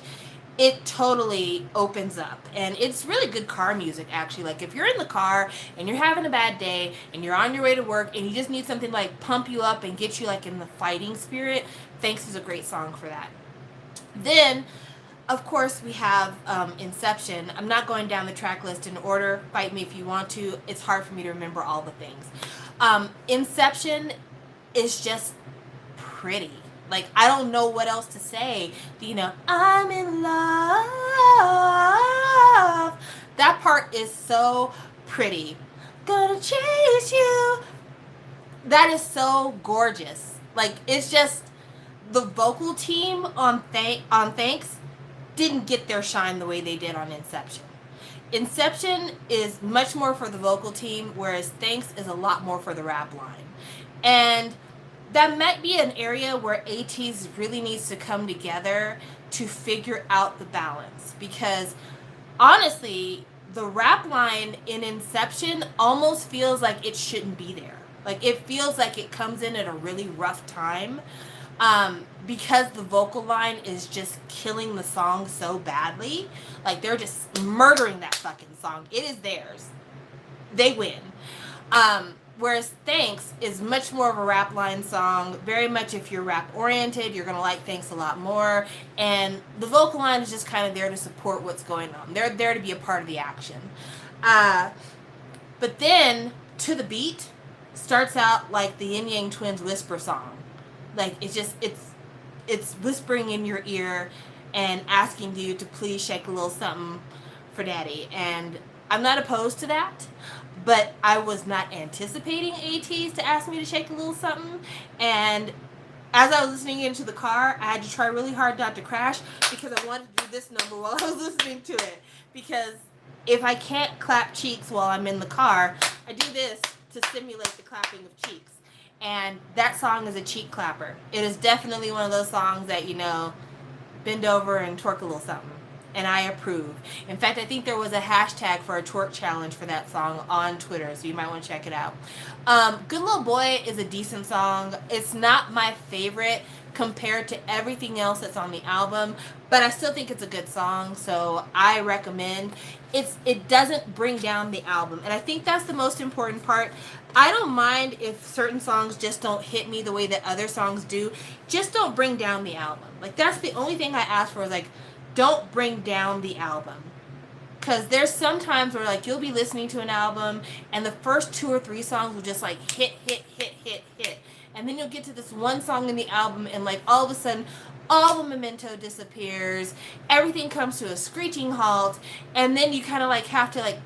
it totally opens up. And it's really good car music, actually. Like, if you're in the car and you're having a bad day and you're on your way to work and you just need something to, like, pump you up and get you, like, in the fighting spirit, Thanks is a great song for that. Then, of course, we have Inception. I'm not going down the track list in order. Fight me if you want to. It's hard for me to remember all the things. Inception is just pretty. Like, I don't know what else to say. You know, I'm in love. That part is so pretty. Gonna chase you. That is so gorgeous. Like, it's just the vocal team on Thanks didn't get their shine the way they did on Inception. Inception is much more for the vocal team, whereas Thanks is a lot more for the rap line. And that might be an area where Ateez really needs to come together to figure out the balance. Because, honestly, the rap line in Inception almost feels like it shouldn't be there. Like, it feels like it comes in at a really rough time. Because the vocal line is just killing the song so badly. Like, they're just murdering that fucking song. It is theirs. They win. Whereas Thanks is much more of a rap line song. Very much, if you're rap oriented, you're going to like Thanks a lot more. And the vocal line is just kind of there to support what's going on. They're there to be a part of the action. But then, To the Beat starts out like the Yin Yang Twins whisper song. Like, it's whispering in your ear and asking you to please shake a little something for daddy. And I'm not opposed to that, but I was not anticipating Ateez to ask me to shake a little something. And as I was listening into the car, I had to try really hard not to crash because I wanted to do this number while I was listening to it. Because if I can't clap cheeks while I'm in the car, I do this to simulate the clapping of cheeks. And that song is a cheek clapper. It is definitely one of those songs that, bend over and twerk a little something. And I approve. In fact, I think there was a hashtag for a twerk challenge for that song on Twitter, so you might want to check it out. Good Little Boy is a decent song. It's not my favorite compared to everything else that's on the album, but I still think it's a good song, so I recommend. It doesn't bring down the album, and I think that's the most important part. I don't mind if certain songs just don't hit me the way that other songs do. Just don't bring down the album. Like, that's the only thing I ask for, is like, don't bring down the album. Because there's some times where, like, you'll be listening to an album and the first 2 or 3 songs will just, like, hit. And then you'll get to this one song in the album and, like, all of a sudden, all the memento disappears. Everything comes to a screeching halt. And then you kind of, like, have to, like,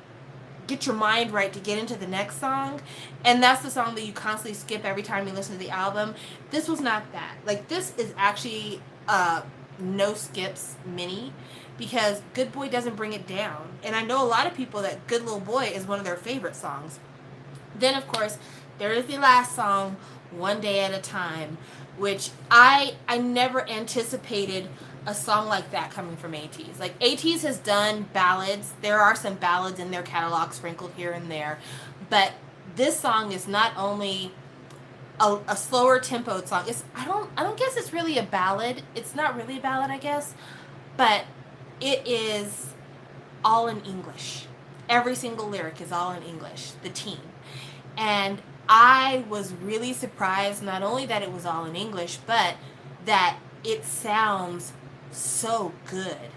get your mind right to get into the next song. And that's the song that you constantly skip every time you listen to the album. This was not that. Like, this is actually no skips mini, because Good Boy doesn't bring it down. And I know a lot of people that Good Little Boy is one of their favorite songs. Then, of course, there is the last song, One Day at a Time, which I never anticipated a song like that coming from Ateez. Like, Ateez has done ballads. There are some ballads in their catalog sprinkled here and there, but this song is not only a slower tempoed song. I don't guess it's really a ballad. It's not really a ballad, I guess, but it is all in English. Every single lyric is all in English, the teen. And I was really surprised, not only that it was all in English, but that it sounds so good.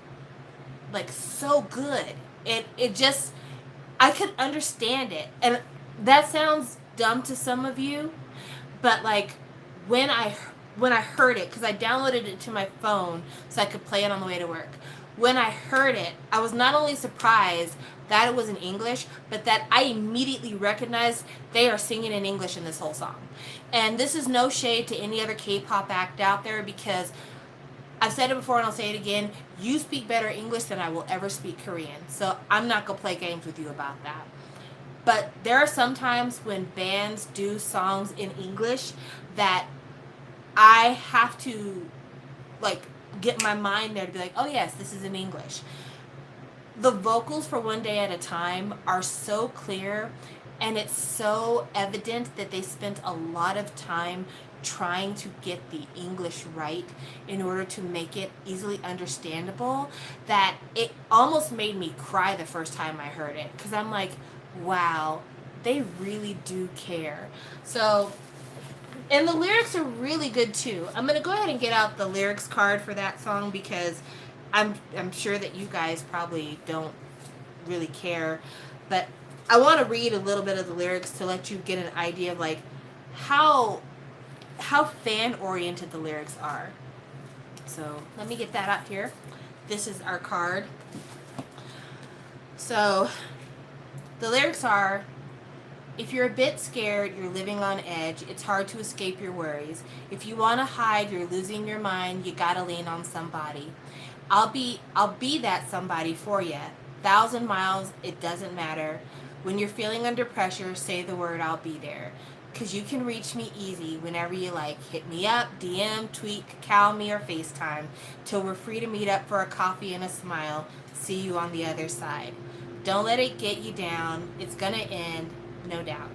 Like, so good. It just, I could understand it. And that sounds dumb to some of you, but, like, when I heard it, because I downloaded it to my phone so I could play it on the way to work. When I heard it, I was not only surprised that it was in English, but that I immediately recognized they are singing in English in this whole song. And this is no shade to any other K-pop act out there, because I've said it before and I'll say it again, you speak better English than I will ever speak Korean. So I'm not going to play games with you about that. But there are some times when bands do songs in English that I have to, like, get my mind there to be like, oh yes, this is in English. The vocals for One Day at a Time are so clear, and it's so evident that they spent a lot of time trying to get the English right in order to make it easily understandable, that it almost made me cry the first time I heard it, because I'm like, wow, they really do care. So, and the lyrics are really good too. I'm going to go ahead and get out the lyrics card for that song, because I'm sure that you guys probably don't really care, but I want to read a little bit of the lyrics to let you get an idea of, like, how fan oriented the lyrics are. So let me get that out here. This is our card. So the lyrics are: if you're a bit scared, you're living on edge, it's hard to escape your worries. If you want to hide, you're losing your mind, you gotta lean on somebody. I'll be that somebody for you. 1,000 miles, it doesn't matter. When you're feeling under pressure, say the word, I'll be there. 'Cause you can reach me easy whenever you like. Hit me up, DM, tweet, call me, or FaceTime, till we're free to meet up for a coffee and a smile. See you on the other side. Don't let it get you down. It's gonna end, no doubt.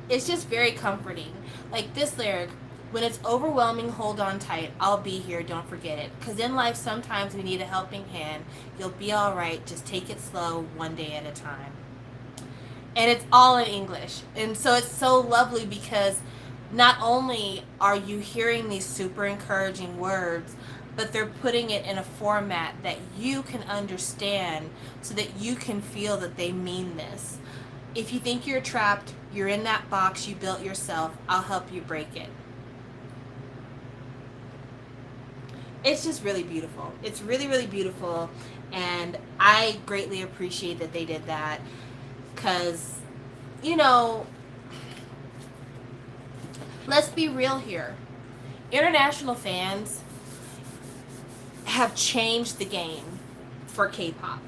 it's just very comforting. Like this lyric, when it's overwhelming, hold on tight. I'll be here, don't forget it. Because in life, sometimes we need a helping hand. You'll be all right. Just take it slow, one day at a time. And it's all in English. And so it's so lovely because not only are you hearing these super encouraging words, but they're putting it in a format that you can understand so that you can feel that they mean this. If you think you're trapped, you're in that box you built yourself, I'll help you break it. It's just really beautiful. It's really, really beautiful. And I greatly appreciate that they did that. Because, you know, let's be real here. International fans have changed the game for K-pop.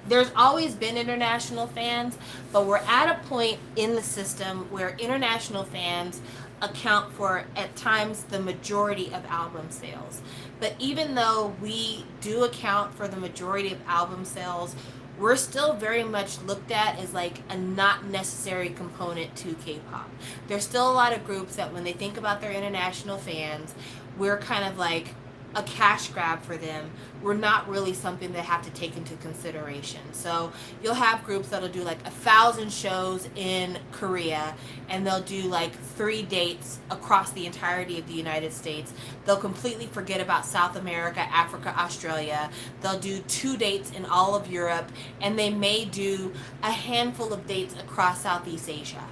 There's always been international fans, but we're at a point in the system where international fans account for, at times, the majority of album sales. But even though we do account for the majority of album sales, we're still very much looked at as like a not necessary component to K-pop. There's still a lot of groups that when they think about their international fans, we're kind of like a cash grab for them. We're not really something they have to take into consideration. So you'll have groups that'll do like 1,000 shows in Korea, and they'll do like 3 dates across the entirety of the United States. They'll completely forget about South America, Africa, Australia. They'll do 2 dates in all of Europe, and they may do a handful of dates across Southeast Asia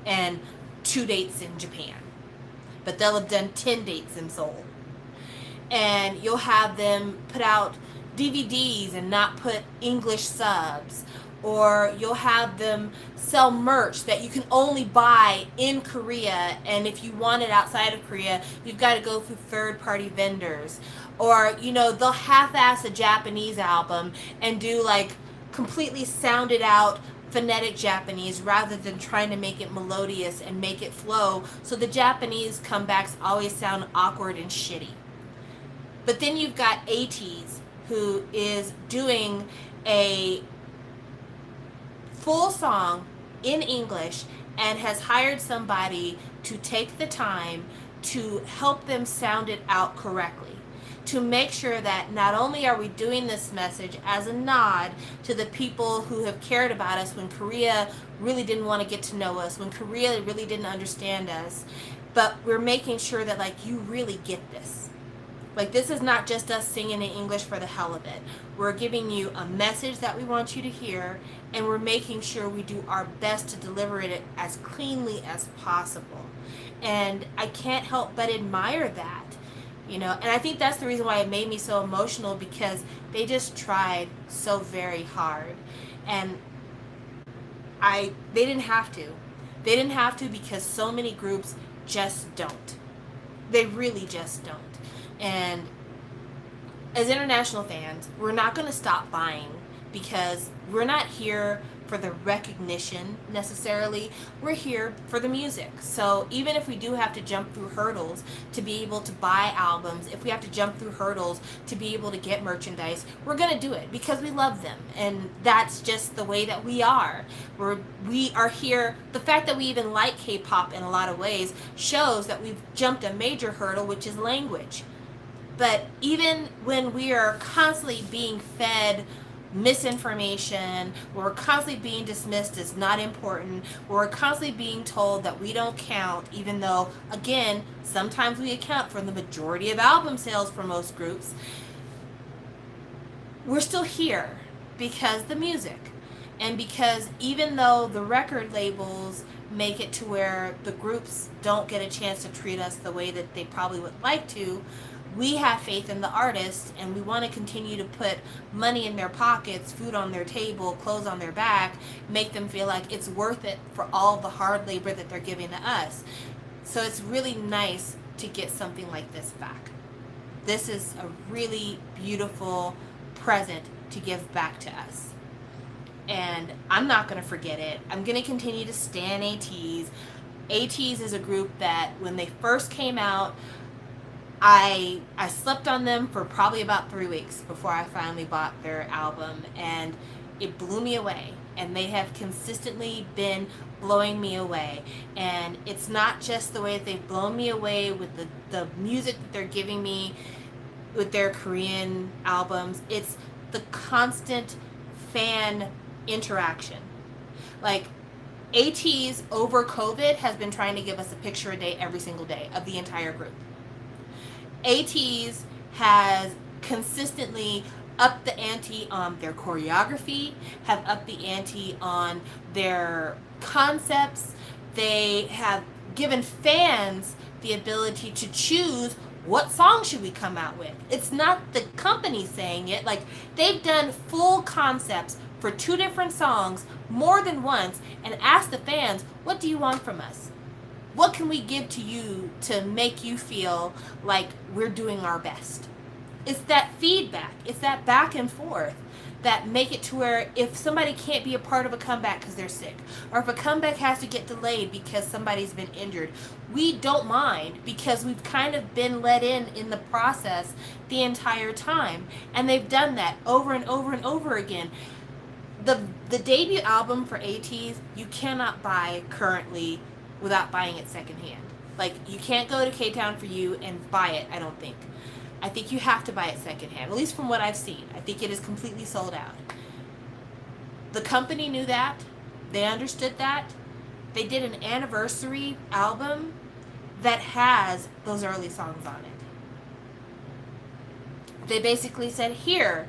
and 2 dates in Japan. But they'll have done 10 dates in Seoul. And you'll have them put out DVDs and not put English subs, or you'll have them sell merch that you can only buy in Korea, and if you want it outside of Korea, you've got to go through third-party vendors. Or, you know, they'll half-ass a Japanese album and do like completely sounded out phonetic Japanese rather than trying to make it melodious and make it flow, so the Japanese comebacks always sound awkward and shitty. But then you've got Ateez, who is doing a full song in English and has hired somebody to take the time to help them sound it out correctly, to make sure that not only are we doing this message as a nod to the people who have cared about us when Korea really didn't want to get to know us, when Korea really didn't understand us, but we're making sure that like you really get this. Like, this is not just us singing in English for the hell of it. We're giving you a message that we want you to hear, and we're making sure we do our best to deliver it as cleanly as possible. And I can't help but admire that, you know. And I think that's the reason why it made me so emotional, because they just tried so very hard. And they didn't have to. They didn't have to, because so many groups just don't. They really just don't. And as international fans, we're not going to stop buying, because we're not here for the recognition necessarily. We're here for the music. So even if we do have to jump through hurdles to be able to buy albums, if we have to jump through hurdles to be able to get merchandise, we're going to do it because we love them. And that's just the way that we are. We are here. The fact that we even like K-pop in a lot of ways shows that we've jumped a major hurdle, which is language. But even when we are constantly being fed misinformation, we're constantly being dismissed as not important, we're constantly being told that we don't count, even though, again, sometimes we account for the majority of album sales for most groups, we're still here because the music. And because even though the record labels make it to where the groups don't get a chance to treat us the way that they probably would like to, we have faith in the artists, and we want to continue to put money in their pockets, food on their table, clothes on their back, make them feel like it's worth it for all the hard labor that they're giving to us. So it's really nice to get something like this back. This is a really beautiful present to give back to us. And I'm not going to forget it. I'm going to continue to stan Ateez. Ateez is a group that when they first came out, I slept on them for probably about 3 weeks before I finally bought their album, and it blew me away. and they have consistently been blowing me away. And it's not just the way that they've blown me away with the music that they're giving me with their Korean albums, it's the constant fan interaction. Like, Ateez over COVID has been trying to give us a picture a day every single day of the entire group. Ateez has consistently upped the ante on their choreography, have upped the ante on their concepts. They have given fans the ability to choose what song should we come out with. It's not the company saying it. Like, they've done full concepts for 2 different songs more than once and asked the fans, what do you want from us? What can we give to you to make you feel like we're doing our best? It's that feedback. It's that back and forth that make it to where if somebody can't be a part of a comeback because they're sick, or if a comeback has to get delayed because somebody's been injured, we don't mind because we've kind of been let in the process the entire time. And they've done that over and over and over again. The debut album for Ateez, you cannot buy currently without buying it secondhand. Like, you can't go to K-Town for You and buy it, I don't think. I think you have to buy it secondhand, at least from what I've seen. I think it is completely sold out. The company knew that. They understood that. They did an anniversary album that has those early songs on it. They basically said, here,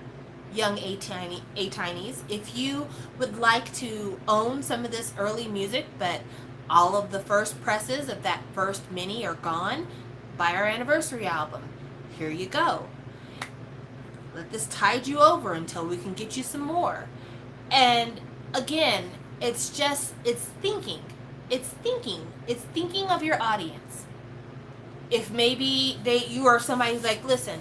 young Ateenies, if you would like to own some of this early music, but all of the first presses of that first mini are gone, buy our anniversary album. Here you go. Let this tide you over until we can get you some more. And again, it's thinking. It's thinking of your audience. If maybe you are somebody who's like, listen,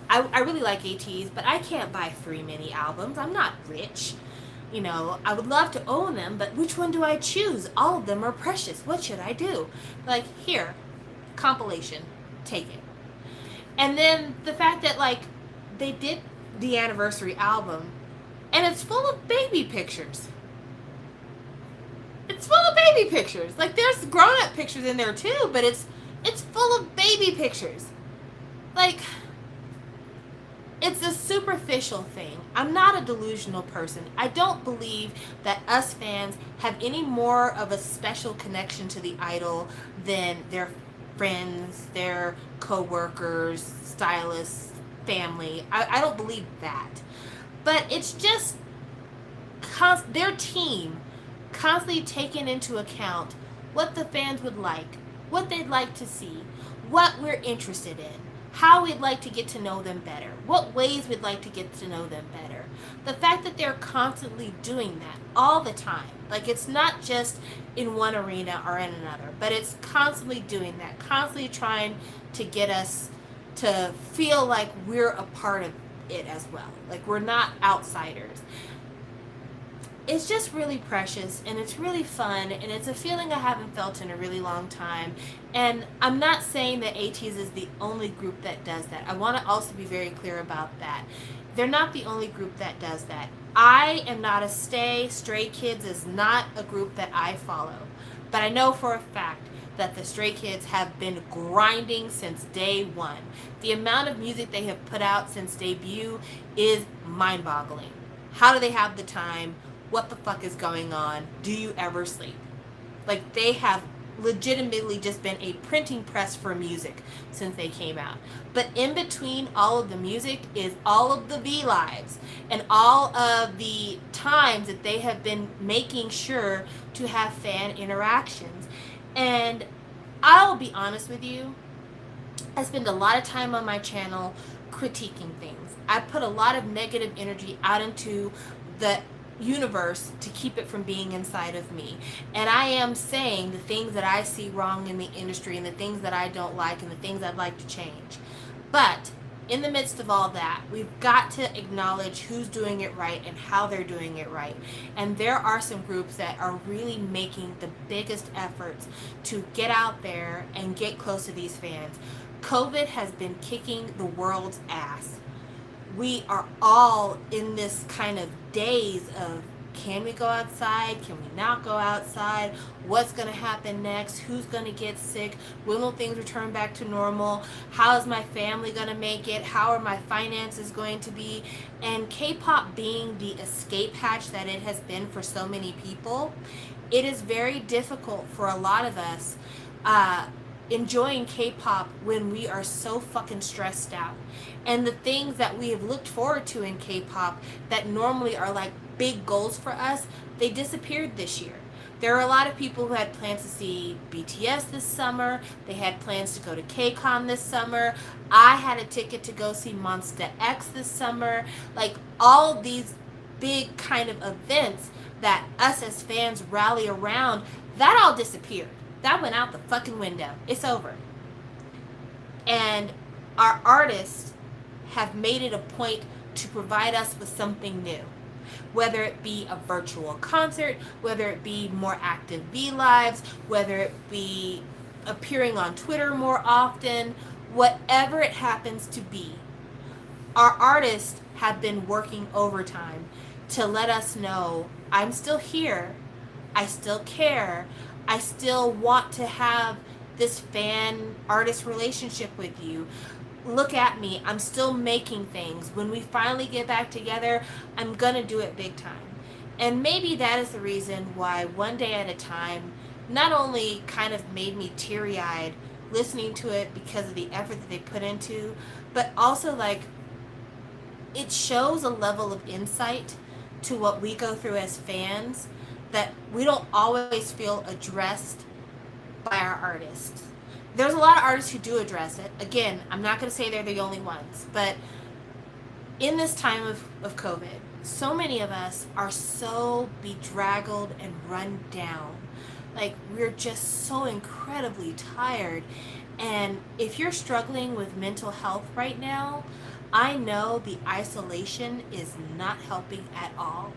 I really like Ateez, but I can't buy 3 mini albums. I'm not rich. You know, I would love to own them, but which one do I choose? All of them are precious. What should I do? Like, here, compilation. Take it. And then the fact that, like, they did the anniversary album, and it's full of baby pictures. It's full of baby pictures. Like, there's grown-up pictures in there, too, but it's full of baby pictures. Like, it's a superficial thing. I'm not a delusional person. I don't believe that us fans have any more of a special connection to the idol than their friends, their co-workers, stylists, family. I don't believe that. But it's just their team constantly taking into account what the fans would like, what they'd like to see, what we're interested in, how we'd like to get to know them better, what ways we'd like to get to know them better. The fact that they're constantly doing that all the time, like, it's not just in one arena or in another, but it's constantly doing that, constantly trying to get us to feel like we're a part of it as well, like we're not outsiders. It's just really precious, and it's really fun, and it's a feeling I haven't felt in a really long time. And I'm not saying that Ateez is the only group that does that. I want to also be very clear about that. They're not the only group that does that. I am not a stay. Stray Kids is not a group that I follow. But I know for a fact that the Stray Kids have been grinding since day one. The amount of music they have put out since debut is mind-boggling. How do they have the time? What the fuck is going on? Do you ever sleep? Like, they have legitimately just been a printing press for music since they came out. But in between all of the music is all of the V-Lives and all of the times that they have been making sure to have fan interactions. And I'll be honest with you, I spend a lot of time on my channel critiquing things. I put a lot of negative energy out into the universe to keep it from being inside of me. And I am saying the things that I see wrong in the industry and the things that I don't like and the things I'd like to change. But in the midst of all that, we've got to acknowledge who's doing it right and how they're doing it right. And there are some groups that are really making the biggest efforts to get out there and get close to these fans. COVID has been kicking the world's ass. We are all in this kind of daze of Can we go outside? Can we not go outside? What's going to happen next? Who's going to get sick? When will things return back to normal? How is my family going to make it? How are my finances going to be? And K-pop being the escape hatch that it has been for so many people, it is very difficult for a lot of us enjoying K-pop when we are so fucking stressed out. And the things that we have looked forward to in K-pop that normally are like big goals for us, they disappeared this year. There are a lot of people who had plans to see BTS this summer. They had plans to go to KCON this summer. I had a ticket to go see Monsta X this summer. Like, all these big kind of events that us as fans rally around, that all disappeared. That went out the fucking window. It's over. And our artists have made it a point to provide us with something new. Whether it be a virtual concert, whether it be more active V-Lives, whether it be appearing on Twitter more often, whatever it happens to be, our artists have been working overtime to let us know, I'm still here, I still care, I still want to have this fan-artist relationship with you. Look at me, I'm still making things. When we finally get back together, I'm gonna do it big time. And maybe that is the reason why One Day at a Time not only kind of made me teary-eyed listening to it because of the effort that they put into, but also like it shows a level of insight to what we go through as fans that we don't always feel addressed by our artists. There's a lot of artists who do address it. Again, I'm not going to say they're the only ones, but in this time of COVID, so many of us are so bedraggled and run down. Like, we're just so incredibly tired. And if you're struggling with mental health right now, I know the isolation is not helping at all.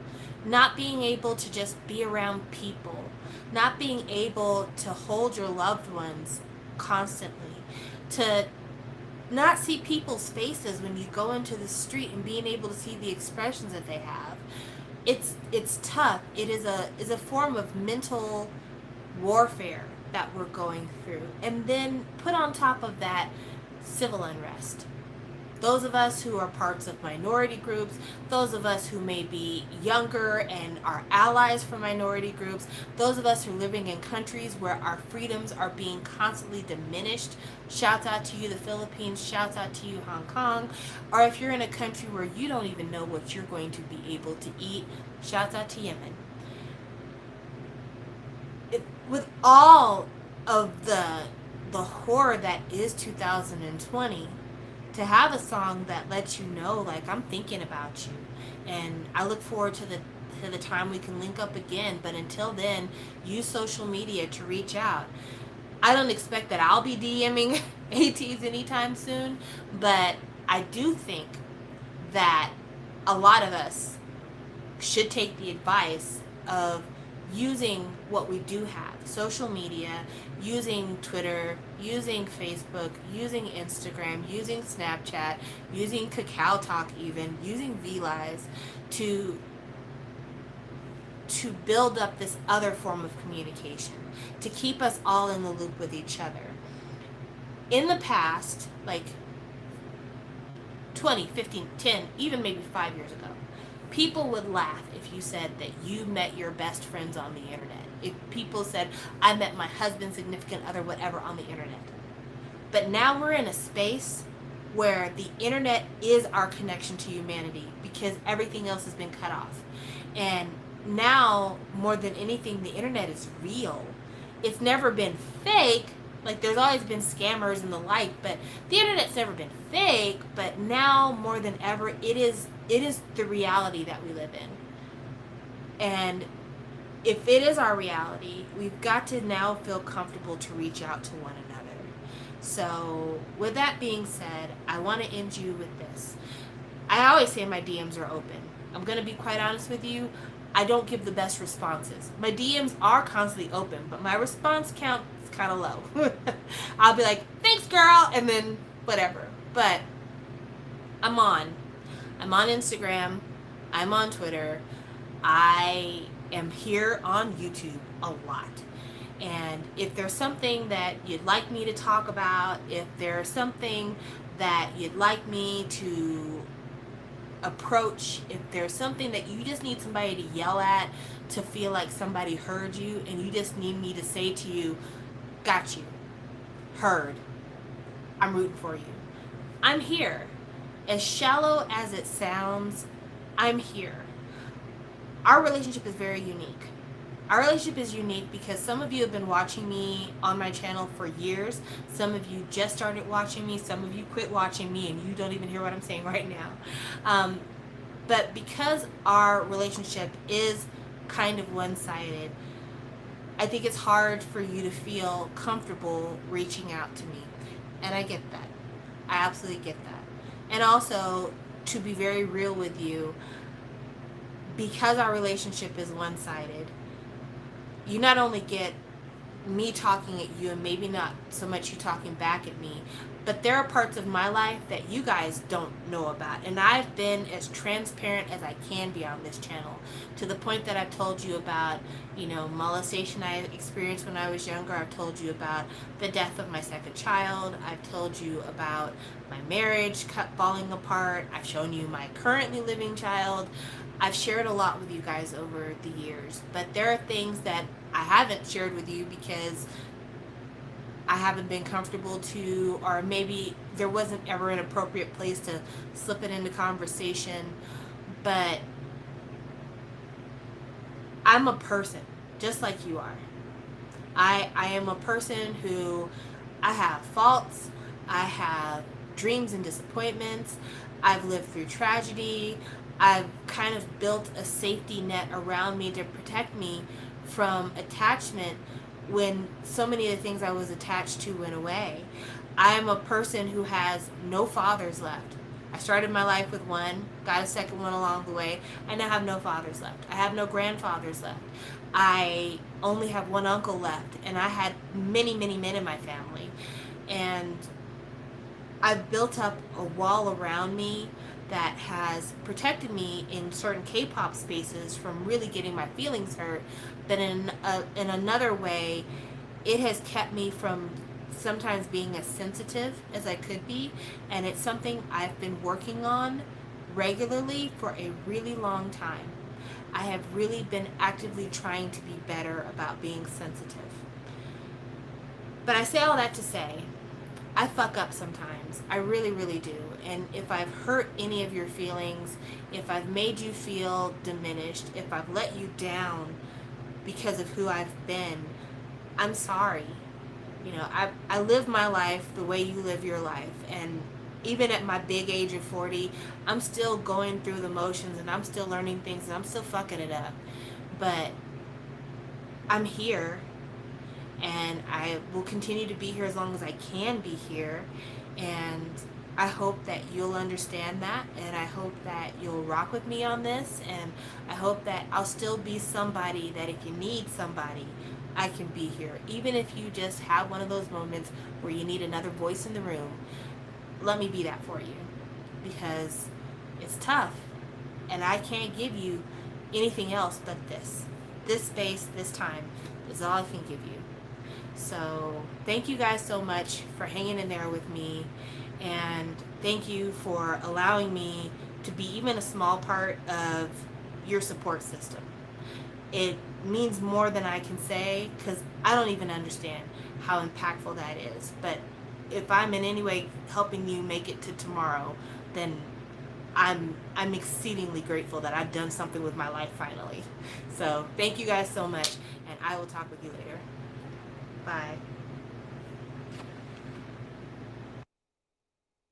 Not being able to just be around people, not being able to hold your loved ones constantly, to not see people's faces when you go into the street and being able to see the expressions that they have. It's tough. It is a form of mental warfare that we're going through. And then put on top of that civil unrest. Those of us who are parts of minority groups, those of us who may be younger and are allies for minority groups, those of us who are living in countries where our freedoms are being constantly diminished. Shouts out to you, the Philippines. Shouts out to you, Hong Kong. Or if you're in a country where you don't even know what you're going to be able to eat, shouts out to Yemen. With all of the horror that is 2020, to have a song that lets you know, like, I'm thinking about you, and I look forward to the time we can link up again. But until then, use social media to reach out. I don't expect that I'll be DMing Ateez anytime soon, but I do think that a lot of us should take the advice of using what we do have, social media, using Twitter, using Facebook, using Instagram, using Snapchat, using Kakao Talk even, using V-Lives to build up this other form of communication, to keep us all in the loop with each other. In the past, like 20, 15, 10, even maybe 5 years ago, people would laugh if you said that you met your best friends on the internet. If people said, I met my husband, significant other, whatever, on the internet. But now we're in a space where the internet is our connection to humanity because everything else has been cut off. And now, more than anything, the internet is real. It's never been fake. Like, there's always been scammers and the like, but the internet's never been fake. But now, more than ever, it is the reality that we live in. And if it is our reality, we've got to now feel comfortable to reach out to one another. So, with that being said, I want to end you with this. I always say my DMs are open. I'm going to be quite honest with you. I don't give the best responses. My DMs are constantly open, but my response count is kind of low. I'll be like, thanks, girl, and then whatever. But I'm on Instagram. I'm on Twitter. I am here on YouTube a lot. And if there's something that you'd like me to talk about, if there's something that you'd like me to approach, if there's something that you just need somebody to yell at to feel like somebody heard you, and you just need me to say to you, got you, heard, I'm rooting for you, I'm here. As shallow as it sounds, I'm here. Our relationship is very unique. Our relationship is unique because some of you have been watching me on my channel for years. Some of you just started watching me. Some of you quit watching me and you don't even hear what I'm saying right now. But because our relationship is kind of one-sided, I think it's hard for you to feel comfortable reaching out to me. And I get that. I absolutely get that. And also, to be very real with you, because our relationship is one-sided, you not only get me talking at you and maybe not so much you talking back at me, but there are parts of my life that you guys don't know about. And I've been as transparent as I can be on this channel, to the point that I've told you about, molestation I experienced when I was younger. I've told you about the death of my second child. I've told you about my marriage falling apart. I've shown you my currently living child. I've shared a lot with you guys over the years, but there are things that I haven't shared with you because I haven't been comfortable to, or maybe there wasn't ever an appropriate place to slip it into conversation. But I'm a person, just like you are. I am a person who, I have faults, I have dreams and disappointments, I've lived through tragedy, I've kind of built a safety net around me to protect me from attachment when so many of the things I was attached to went away. I'm a person who has no fathers left. I started my life with one, got a second one along the way. I now have no fathers left. I have no grandfathers left. I only have one uncle left, and I had many, many men in my family. And I've built up a wall around me that has protected me in certain K-pop spaces from really getting my feelings hurt, but in another way, it has kept me from sometimes being as sensitive as I could be, and it's something I've been working on regularly for a really long time. I have really been actively trying to be better about being sensitive. But I say all that to say, I fuck up sometimes. I really, really do. And if I've hurt any of your feelings, if I've made you feel diminished, if I've let you down because of who I've been, I'm sorry. I live my life the way you live your life. And even at my big age of 40, I'm still going through the motions, and I'm still learning things, and I'm still fucking it up. But I'm here, and I will continue to be here as long as I can be here. And I hope that you'll understand that, and I hope that you'll rock with me on this, and I hope that I'll still be somebody that if you need somebody, I can be here. Even if you just have one of those moments where you need another voice in the room, let me be that for you, because it's tough, and I can't give you anything else but this. This space, this time, is all I can give you. So thank you guys so much for hanging in there with me, and thank you for allowing me to be even a small part of your support system. It means more than I can say, because I don't even understand how impactful that is. But if I'm in any way helping you make it to tomorrow, then I'm exceedingly grateful that I've done something with my life finally. So thank you guys so much, and I will talk with you later. Bye.